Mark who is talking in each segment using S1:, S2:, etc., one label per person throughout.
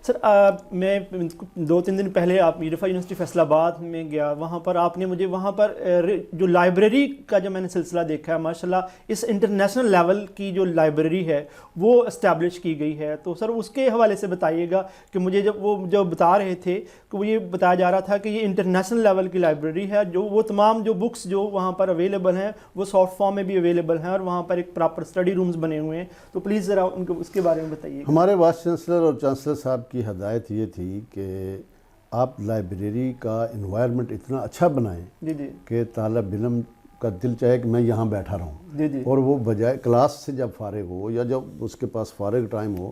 S1: سر میں 2-3 دن پہلے رفاع یونیورسٹی فیصل آباد میں گیا، وہاں پر آپ نے مجھے وہاں پر جو لائبریری کا جو میں نے سلسلہ دیکھا ہے، ماشاءاللہ اس انٹرنیشنل لیول کی جو لائبریری ہے وہ اسٹیبلش کی گئی ہے. تو سر اس کے حوالے سے بتائیے گا کہ مجھے جو بتا رہے تھے کہ وہ یہ بتایا جا رہا تھا کہ یہ انٹرنیشنل لیول کی لائبریری ہے، جو وہ تمام جو بکس جو وہاں پر اویلیبل ہیں وہ سافٹ فارم میں بھی اویلیبل ہیں، اور وہاں پر ایک پراپر اسٹڈی رومز بنے ہوئے ہیں. تو پلیز ذرا اس کے بارے میں بتائیے.
S2: ہمارے وائس چانسلر اور چانسلر صاحب کی ہدایت یہ تھی کہ آپ لائبریری کا انوائرمنٹ اتنا اچھا بنائیں
S1: جی جی
S2: کہ طالب علم کا دل چاہے کہ میں یہاں بیٹھا رہوں،
S1: جی جی
S2: اور وہ بجائے کلاس سے جب فارغ ہو یا جب اس کے پاس فارغ ٹائم ہو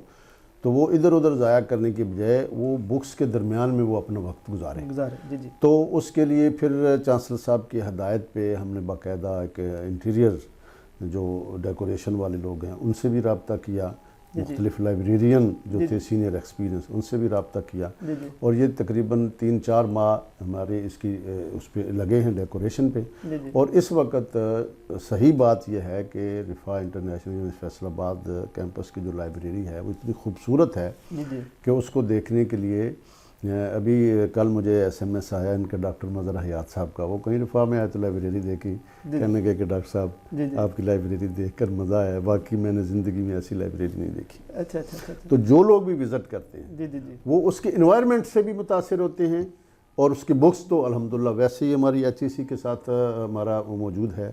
S2: تو وہ ادھر ادھر ضائع کرنے کی بجائے وہ بکس کے درمیان میں وہ اپنا وقت گزارے.
S1: جی جی.
S2: تو اس کے لیے پھر چانسلر صاحب کی ہدایت پہ ہم نے باقاعدہ ایک انٹیریئر جو ڈیکوریشن والے لوگ ہیں ان سے بھی رابطہ کیا، مختلف لائبریرین جو تھے سینئر ایکسپیرینس ان سے بھی رابطہ کیا، اور یہ تقریباً 3-4 ماہ ہمارے اس پہ لگے ہیں ڈیکوریشن پہ. اور اس وقت صحیح بات یہ ہے کہ رفاع انٹرنیشنل یونیورسٹی فیصل آباد کیمپس کی جو لائبریری ہے وہ اتنی خوبصورت ہے کہ اس کو دیکھنے کے لیے ابھی کل مجھے ایس ایم ایس آیا ان کے ڈاکٹر مظہر حیات صاحب کا، وہ کہیں رفاع میں آئے تو لائبریری دیکھی، کہنے گئے کہ ڈاکٹر صاحب آپ کی لائبریری دیکھ کر مزہ آیا، باقی میں نے زندگی میں ایسی لائبریری نہیں دیکھی.
S1: اچھا.
S2: تو جو لوگ بھی وزٹ کرتے ہیں وہ اس کے انوائرمنٹ سے بھی متاثر ہوتے ہیں، اور اس کی بکس تو الحمدللہ ویسے ہی ہماری ایچ ای سی کے ساتھ ہمارا وہ موجود ہے.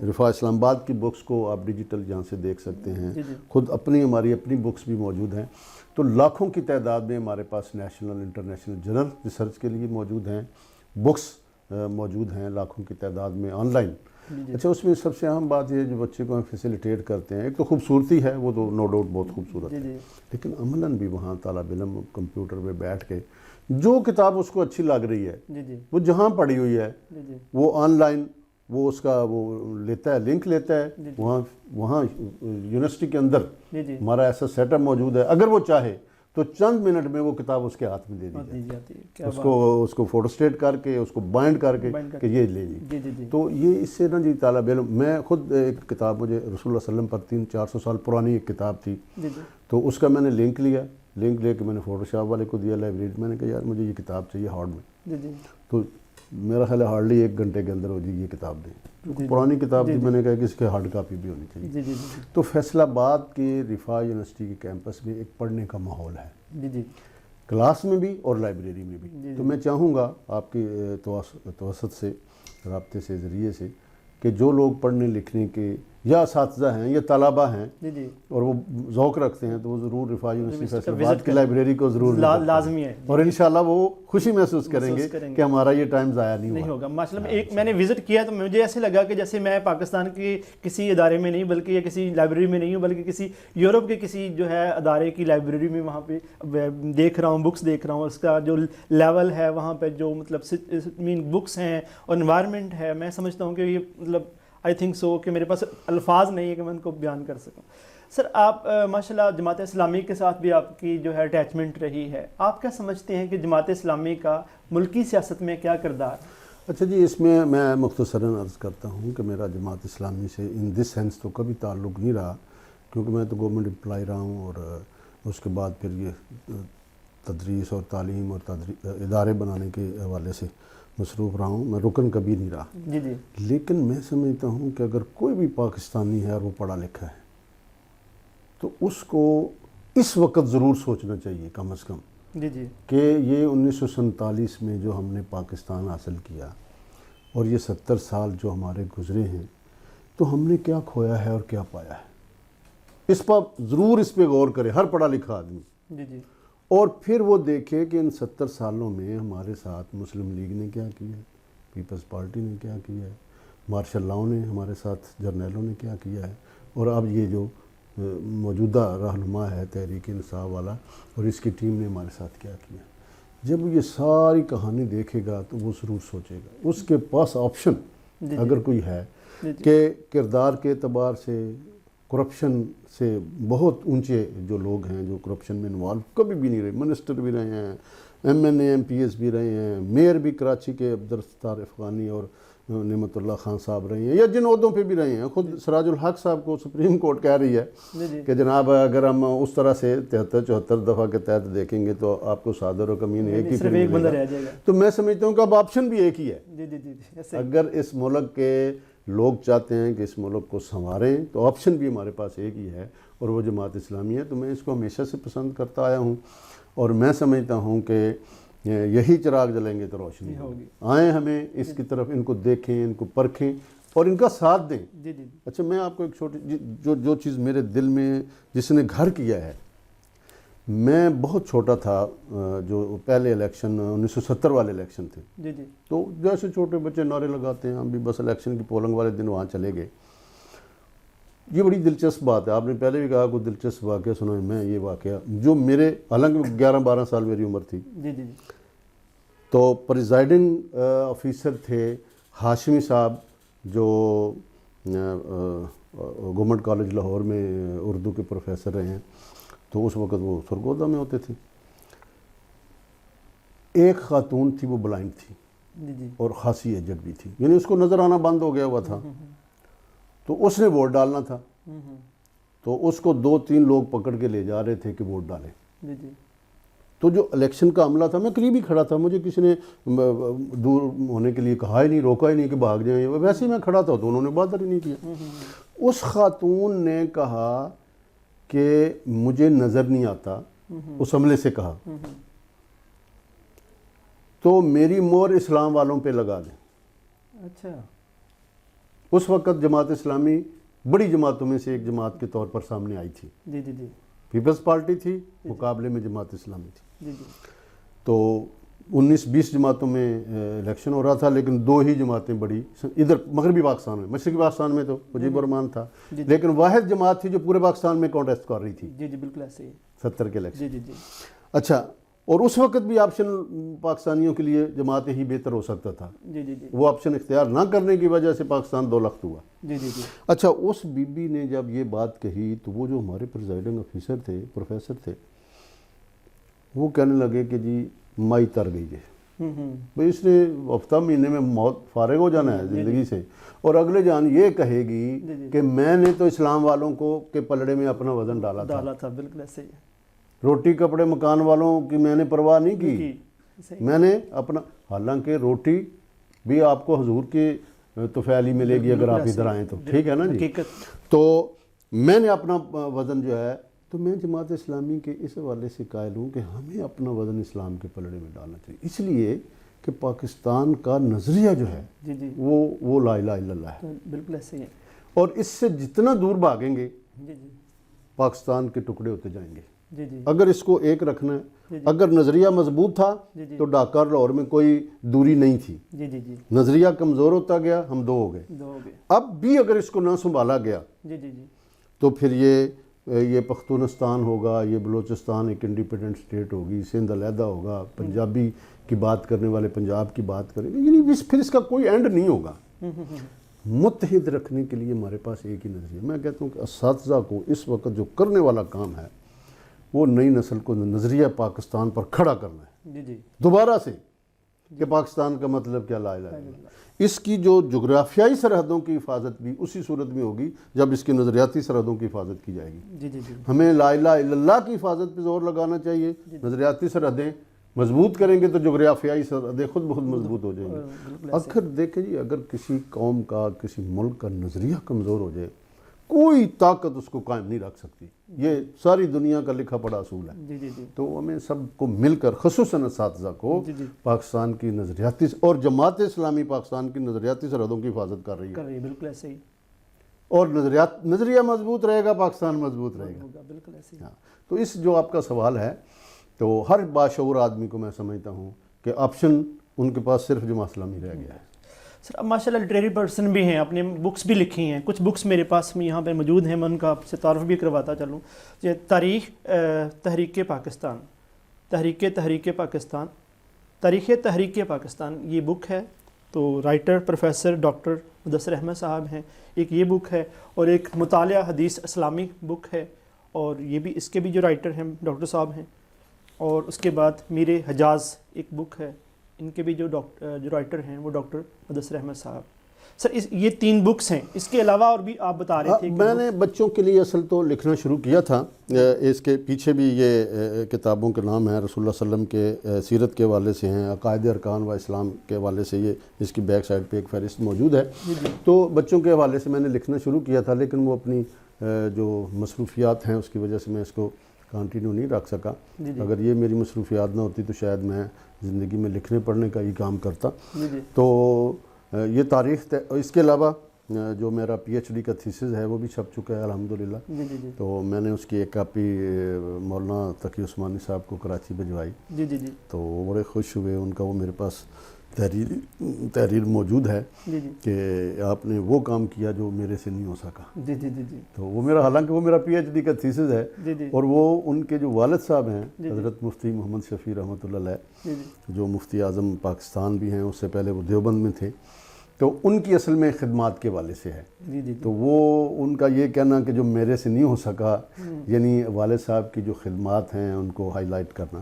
S2: رفاع اسلام آباد کی بکس کو آپ ڈیجیٹل یہاں سے دیکھ سکتے ہیں، خود ہماری اپنی بکس بھی موجود ہیں. تو لاکھوں کی تعداد میں ہمارے پاس نیشنل انٹرنیشنل جرنل ریسرچ کے لیے موجود ہیں، بکس موجود ہیں لاکھوں کی تعداد میں آن لائن. اچھا، اس میں سب سے اہم بات یہ جو بچے کو ہم فیسیلیٹیٹ کرتے ہیں، ایک تو خوبصورتی ہے، وہ تو نو ڈاؤٹ بہت خوبصورت ہے، لیکن عملاً بھی وہاں طالب علم کمپیوٹر پہ بیٹھ کے جو کتاب اس کو اچھی لگ رہی ہے وہ جہاں پڑھی ہوئی ہے وہ آن لائن وہ اس کا وہ لیتا ہے، لنک لیتا ہے، وہاں یونیورسٹی کے اندر ہمارا ایسا سیٹ اپ موجود ہے، اگر وہ چاہے تو چند منٹ میں وہ کتاب اس کے ہاتھ میں دے دی جاتی ہے، اس کو فوٹو اسٹیٹ کر کے اس کو بائنڈ کر کے کہ یہ لے لی. تو یہ اس سے نا جی طالب علم، میں خود ایک کتاب مجھے رسول اللہ صلی اللہ علیہ وسلم پر 300-400 سال پرانی ایک کتاب تھی، تو اس کا میں نے لنک لے کے میں نے فوٹو شاپ والے کو دیا لائبریری، میں نے کہا یار مجھے یہ کتاب چاہیے ہارڈ میں، تو میرا خیال ہے ہارڈلی 1 گھنٹے کے اندر ہو جی یہ کتاب دیں. پرانی کتاب تھی، میں نے کہا کہ اس کے ہارڈ کاپی بھی ہونی چاہیے. تو فیصل آباد کے رفاع یونیورسٹی کے کیمپس میں ایک پڑھنے کا ماحول ہے، کلاس میں بھی اور لائبریری میں بھی. تو میں چاہوں گا آپ کی توسط سے، رابطے سے، ذریعے سے، کہ جو لوگ پڑھنے لکھنے کے یا اساتذہ ہیں یا طلبہ ہیں اور وہ ذوق رکھتے ہیں تو وہ ضرور رفاع یونیورسٹی فیصل آباد کی لائبریری کو ضرور
S1: لازمی ہے،
S2: اور انشاءاللہ وہ خوشی محسوس کریں گے کہ ہمارا یہ ٹائم ضائع نہیں
S1: ہوگا. ماشاءاللہ میں نے وزٹ کیا تو مجھے ایسے لگا کہ جیسے میں پاکستان کے کسی ادارے میں نہیں بلکہ یا کسی لائبریری میں نہیں ہوں، بلکہ کسی یورپ کے کسی جو ہے ادارے کی لائبریری میں وہاں پہ دیکھ رہا ہوں، بکس دیکھ رہا ہوں. اس کا جو لیول ہے وہاں پہ، جو مطلب بکس ہیں اور انوائرمنٹ ہے، میں سمجھتا ہوں کہ یہ مطلب آئی تھنک سو کہ میرے پاس الفاظ نہیں ہے کہ میں ان کو بیان کر سکوں. سر آپ ماشاءاللہ جماعت اسلامی کے ساتھ بھی آپ کی جو ہے اٹیچمنٹ رہی ہے، آپ کیا سمجھتے ہیں کہ جماعت اسلامی کا ملکی سیاست میں کیا کردار؟
S2: اچھا جی، اس میں میں مختصراً عرض کرتا ہوں کہ میرا جماعت اسلامی سے ان دس سینس تو کبھی تعلق نہیں رہا، کیونکہ میں تو گورنمنٹ امپلائی رہا ہوں، اور اس کے بعد پھر یہ تدریس اور تعلیم اور ادارے بنانے کے حوالے سے مصروف رہا ہوں، میں رکن کبھی نہیں رہا. لیکن میں سمجھتا ہوں کہ اگر کوئی بھی پاکستانی ہے اور وہ پڑھا لکھا ہے تو اس کو اس وقت ضرور سوچنا چاہیے کم از کم کہ یہ 1947 میں جو ہم نے پاکستان حاصل کیا اور یہ 70 سال جو ہمارے گزرے ہیں، تو ہم نے کیا کھویا ہے اور کیا پایا ہے. اس پر ضرور اس پہ غور کرے ہر پڑھا لکھا آدمی، اور پھر وہ دیکھے کہ ان 70 سالوں میں ہمارے ساتھ مسلم لیگ نے کیا کیا ہے، پیپلز پارٹی نے کیا کیا ہے، مارشل لاؤ نے ہمارے ساتھ جرنیلوں نے کیا کیا ہے، اور اب یہ جو موجودہ رہنما ہے تحریک انصاف والا اور اس کی ٹیم نے ہمارے ساتھ کیا کیا. جب یہ ساری کہانی دیکھے گا تو وہ ضرور سوچے گا. اس کے پاس آپشن اگر کوئی ہے کہ کردار کے اعتبار سے، کرپشن سے بہت اونچے جو لوگ ہیں جو کرپشن میں انوالو کبھی بھی نہیں رہے، منسٹر بھی رہے ہیں، M N A M P S بھی رہے ہیں، میئر بھی کراچی کے عبدالستار افغانی اور نعمت اللہ خان صاحب رہے ہیں یا جن عہدوں پہ بھی رہے ہیں. خود سراج الحق صاحب کو سپریم کورٹ کہہ رہی ہے کہ جناب اگر ہم اس طرح سے 73-74 دفعہ کے تحت دیکھیں گے تو آپ کو صادر و کمین ایک ہی
S1: ایک بندہ رہ جائے گا.
S2: تو میں سمجھتا ہوں کہ اب آپشن بھی ایک ہی ہے. اگر اس ملک کے لوگ چاہتے ہیں کہ اس ملک کو سنواریں تو آپشن بھی ہمارے پاس ایک ہی ہے اور وہ جماعت اسلامی ہے. تو میں اس کو ہمیشہ سے پسند کرتا آیا ہوں اور میں سمجھتا ہوں کہ یہی چراغ جلیں گے تو روشنی ہوگی. آئیں ہمیں اس کی طرف، ان کو دیکھیں، ان کو پرکھیں اور ان کا ساتھ دیں. اچھا میں آپ کو ایک چھوٹی جو چیز میرے دل میں جس نے گھر کیا ہے، میں بہت چھوٹا تھا جو پہلے الیکشن 1970 والے الیکشن تھے، تو جیسے چھوٹے بچے نعرے لگاتے ہیں ہم بھی بس الیکشن کی پولنگ والے دن وہاں چلے گئے. یہ بڑی دلچسپ بات ہے، آپ نے پہلے بھی کہا کوئی دلچسپ واقعہ سنا. میں یہ واقعہ جو میرے حالانکہ 11-12 سال میری عمر تھی، تو پریزائڈنگ آفیسر تھے ہاشمی صاحب جو گورنمنٹ کالج لاہور میں اردو کے پروفیسر رہے ہیں. تو اس وقت وہ سرگودا میں ہوتے تھے. ایک خاتون تھی وہ بلائنڈ تھی اور خاصی ایجڈ بھی تھی، یعنی اس کو نظر آنا بند ہو گیا ہوا تھا. تو اس نے ووٹ ڈالنا تھا، تو اس کو 2-3 لوگ پکڑ کے لے جا رہے تھے کہ ووٹ ڈالیں. تو جو الیکشن کا عملہ تھا، میں قریب ہی کھڑا تھا، مجھے کسی نے دور ہونے کے لیے کہا ہی نہیں، روکا ہی نہیں کہ بھاگ جائیں. ویسے ہی میں کھڑا تھا تو انہوں نے بادر ہی نہیں کیا. اس خاتون نے کہا کہ مجھے نظر نہیں آتا، اس عملے سے کہا تو میری مور اسلام والوں پہ لگا دیں.
S1: اچھا.
S2: اس وقت جماعت اسلامی بڑی جماعتوں میں سے ایک جماعت کے طور پر سامنے آئی تھی. پیپلز پارٹی تھی، مقابلے میں جماعت اسلامی تھی. تو 19-20 جماعتوں میں الیکشن ہو رہا تھا، لیکن 2 ہی جماعتیں بڑی ادھر مغربی پاکستان میں. مشرقی پاکستان میں تو مجیب الرحمان تھا، لیکن واحد جماعت تھی جو پورے پاکستان میں کانٹیسٹ کر رہی تھی.
S1: بالکل ایسے ہی
S2: 70 کے الیکشن. اچھا، اور اس وقت بھی آپشن پاکستانیوں کے لیے جماعت ہی بہتر ہو سکتا تھا. وہ آپشن اختیار نہ کرنے کی وجہ سے پاکستان 2 لخت ہوا. اچھا، اس بی بی نے جب یہ بات کہی تو وہ جو ہمارے پریزائڈنگ آفیسر تھے، پروفیسر تھے، وہ کہنے لگے کہ جی مائی تر گئی ہے بھئی، اس نے ہفتہ مہینے میں موت فارغ ہو جانا ہے زندگی سے، اور اگلے جان یہ کہے گی کہ میں نے تو اسلام والوں کو کے پلڑے میں اپنا وزن ڈالا تھا. بالکل ایسے ہی. روٹی کپڑے مکان والوں کی میں نے پرواہ نہیں کی، میں نے اپنا، حالانکہ روٹی بھی آپ کو حضور کی طفیلی ملے گی اگر آپ ادھر آئیں تو، ٹھیک ہے نا جی. تو میں نے اپنا وزن جو ہے، تو میں جماعت اسلامی کے اس حوالے سے قائل ہوں کہ ہمیں اپنا وزن اسلام کے پلڑے میں ڈالنا چاہیے، اس لیے کہ پاکستان کا نظریہ جو ہے وہ لا الہ الا اللہ ہے.
S1: بالکل ایسے ہی ہے. اور
S2: اس سے جتنا دور بھاگیں گے پاکستان کے ٹکڑے ہوتے جائیں گے. اگر اس کو ایک رکھنا ہے، اگر نظریہ مضبوط تھا تو ڈھاکہ اور لاہور میں کوئی دوری نہیں تھی. نظریہ کمزور ہوتا گیا، ہم 2 ہو گئے. اب بھی اگر اس کو نہ سنبھالا گیا تو پھر یہ پختونستان ہوگا، یہ بلوچستان ایک انڈیپینڈنٹ اسٹیٹ ہوگی، سندھ علیحدہ ہوگا، پنجابی کی بات کرنے والے پنجاب کی بات کریں گے، یعنی پھر اس کا کوئی اینڈ نہیں ہوگا. متحد رکھنے کے لیے ہمارے پاس ایک ہی نظریہ. میں کہتا ہوں کہ اساتذہ کو اس وقت جو کرنے والا کام ہے وہ نئی نسل کو نظریہ پاکستان پر کھڑا کرنا ہے دوبارہ سے، کہ پاکستان کا مطلب کیا، لا الہ الا اللہ. اس کی جو جغرافیائی سرحدوں کی حفاظت بھی اسی صورت میں ہوگی جب اس کی نظریاتی سرحدوں کی حفاظت کی جائے گی. ہمیں لا الہ الا اللہ کی حفاظت پہ زور لگانا چاہیے. نظریاتی سرحدیں مضبوط کریں گے تو جغرافیائی سرحدیں خود بخود مضبوط ہو جائیں گی. اگر دیکھیں جی، اگر کسی قوم کا، کسی ملک کا نظریہ کمزور ہو جائے، کوئی طاقت اس کو قائم نہیں رکھ سکتی. یہ ساری دنیا کا لکھا پڑا اصول ہے. تو ہمیں سب کو مل کر، خصوصاً اساتذہ کو، پاکستان کی نظریاتی اور جماعت اسلامی پاکستان کی نظریاتی سرحدوں کی حفاظت کر رہی ہے.
S1: بالکل ایسے ہی.
S2: اور نظریہ مضبوط رہے گا، پاکستان مضبوط رہے گا.
S1: بالکل ایسے ہی.
S2: تو اس جو آپ کا سوال ہے، تو ہر باشعور آدمی کو میں سمجھتا ہوں کہ آپشن ان کے پاس صرف جماعت اسلامی رہ گیا ہے.
S1: سر، اب ماشاء اللہ لٹریری پرسن بھی ہیں، اپنے بکس بھی لکھی ہیں. کچھ بکس میرے پاس میں یہاں پہ موجود ہیں، میں ان کا آپ سے تعارف بھی کرواتا چلوں. تاریخ تحریک پاکستان، تحریک پاکستان یہ بک ہے. تو writer professor doctor Mudassar Ahmad sahib ہیں. ایک یہ بک ہے، اور ایک مطالعہ حدیث اسلامک بک ہے، اور یہ بھی اس کے بھی جو رائٹر ہیں ڈاکٹر صاحب ہیں. اور اس کے بعد میر حجاز ایک بک ہے، ان کے بھی جو رائٹر ہیں وہ ڈاکٹر مدثر احمد صاحب. سر یہ 3 بکس ہیں، اس کے علاوہ اور بھی آپ بتا رہے تھے؟
S2: میں نے بچوں کے لیے اصل تو لکھنا شروع کیا تھا، اس کے پیچھے بھی یہ کتابوں کے نام ہیں، رسول اللہ صلی اللہ علیہ وسلم کے سیرت کے حوالے سے ہیں، عقائد ارکان و اسلام کے حوالے سے، یہ اس کی بیک سائڈ پہ ایک فہرست موجود ہے۔ تو بچوں کے حوالے سے میں نے لکھنا شروع کیا تھا، لیکن وہ اپنی جو مصروفیات ہیں اس کی وجہ سے میں اس کو کنٹینیو نہیں رکھ سکا۔ اگر یہ میری مصروفیات نہ ہوتی تو شاید میں زندگی میں لکھنے پڑھنے کا ہی کام کرتا۔ تو یہ تاریخ اس کے علاوہ جو میرا پی ایچ ڈی کا تھیسس ہے وہ بھی چھپ چکا ہے الحمدللہ۔ تو میں نے اس کی ایک کاپی مولانا تقی عثمانی صاحب کو کراچی بھجوائی، تو وہ بڑے خوش ہوئے، ان کا وہ میرے پاس تحریر موجود ہے کہ آپ نے وہ کام کیا جو میرے سے نہیں ہو سکا۔ تو وہ میرا، حالانکہ وہ میرا پی ایچ ڈی کا تھیسس ہے، اور وہ ان کے جو والد صاحب ہیں حضرت مفتی محمد شفیع رحمۃ اللہ علیہ، جو مفتی اعظم پاکستان بھی ہیں، اس سے پہلے وہ دیوبند میں تھے، تو ان کی اصل میں خدمات کے والے سے ہے۔ تو وہ ان کا یہ کہنا کہ جو میرے سے نہیں ہو سکا، یعنی والد صاحب کی جو خدمات ہیں ان کو ہائی لائٹ کرنا،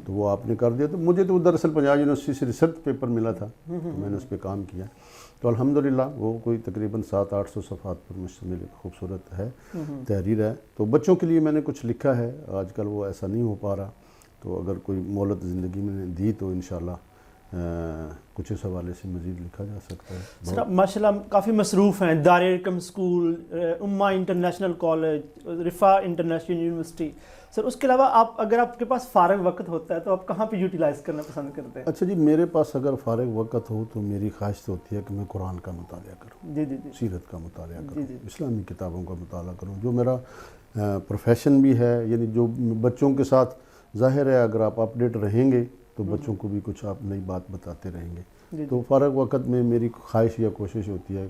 S2: تو وہ آپ نے کر دیا۔ تو مجھے تو دراصل پنجاب یونیورسٹی سے ریسرچ پیپر ملا تھا، تو میں نے اس پہ کام کیا۔ تو الحمدللہ وہ کوئی تقریباً 700-800 صفحات پر مشتمل خوبصورت ہے، تحریر ہے۔ تو بچوں کے لیے میں نے کچھ لکھا ہے، آج کل وہ ایسا نہیں ہو پا رہا، تو اگر کوئی مہلت زندگی میں دی تو انشاءاللہ کچھ اس حوالے سے مزید لکھا جا سکتا ہے۔
S1: سر ماشاءاللہ کافی مصروف ہیں، دار ارقم اسکول، امہ انٹرنیشنل کالج، رفاع انٹرنیشنل یونیورسٹی۔ سر اس کے علاوہ اگر آپ کے پاس فارغ وقت ہوتا ہے تو آپ کہاں پہ یوٹیلائز کرنا پسند کرتے ہیں؟
S2: اچھا جی، میرے پاس اگر فارغ وقت ہو تو میری خواہش تو ہوتی ہے کہ میں قرآن کا مطالعہ کروں، سیرت کا مطالعہ کروں، اسلامی کتابوں کا مطالعہ کروں، جو میرا پروفیشن بھی ہے، یعنی جو بچوں کے ساتھ ظاہر ہے اگر آپ اپڈیٹ رہیں گے تو بچوں کو بھی کچھ آپ نئی بات بتاتے رہیں گے۔ تو فارغ وقت میں میری خواہش یا کوشش ہوتی ہے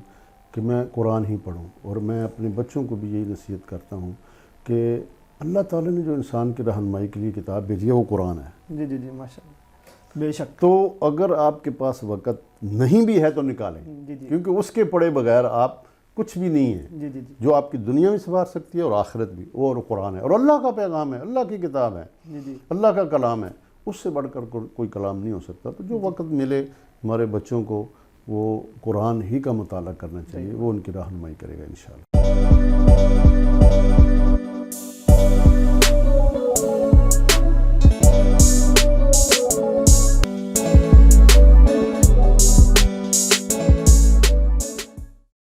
S2: کہ میں قرآن ہی پڑھوں، اور میں اپنے بچوں کو بھی یہی نصیحت کرتا ہوں کہ اللہ تعالیٰ نے جو انسان کی رہنمائی کے لیے کتاب بھیجی ہے وہ قرآن ہے۔
S1: ماشاءاللہ، بے شک۔
S2: تو اگر آپ کے پاس وقت نہیں بھی ہے تو نکالیں، کیونکہ اس کے پڑھے بغیر آپ کچھ بھی نہیں ہے۔ جو آپ کی دنیا بھی سنوار سکتی ہے اور آخرت بھی، اور قرآن ہے، اور اللہ کا پیغام ہے، اللہ کی کتاب ہے، اللہ کا کلام ہے، اس سے بڑھ کر کوئی کلام نہیں ہو سکتا۔ تو جو وقت ملے ہمارے بچوں کو، وہ قرآن ہی کا مطالعہ کرنا چاہیے، وہ ان کی رہنمائی کرے گا انشاءاللہ۔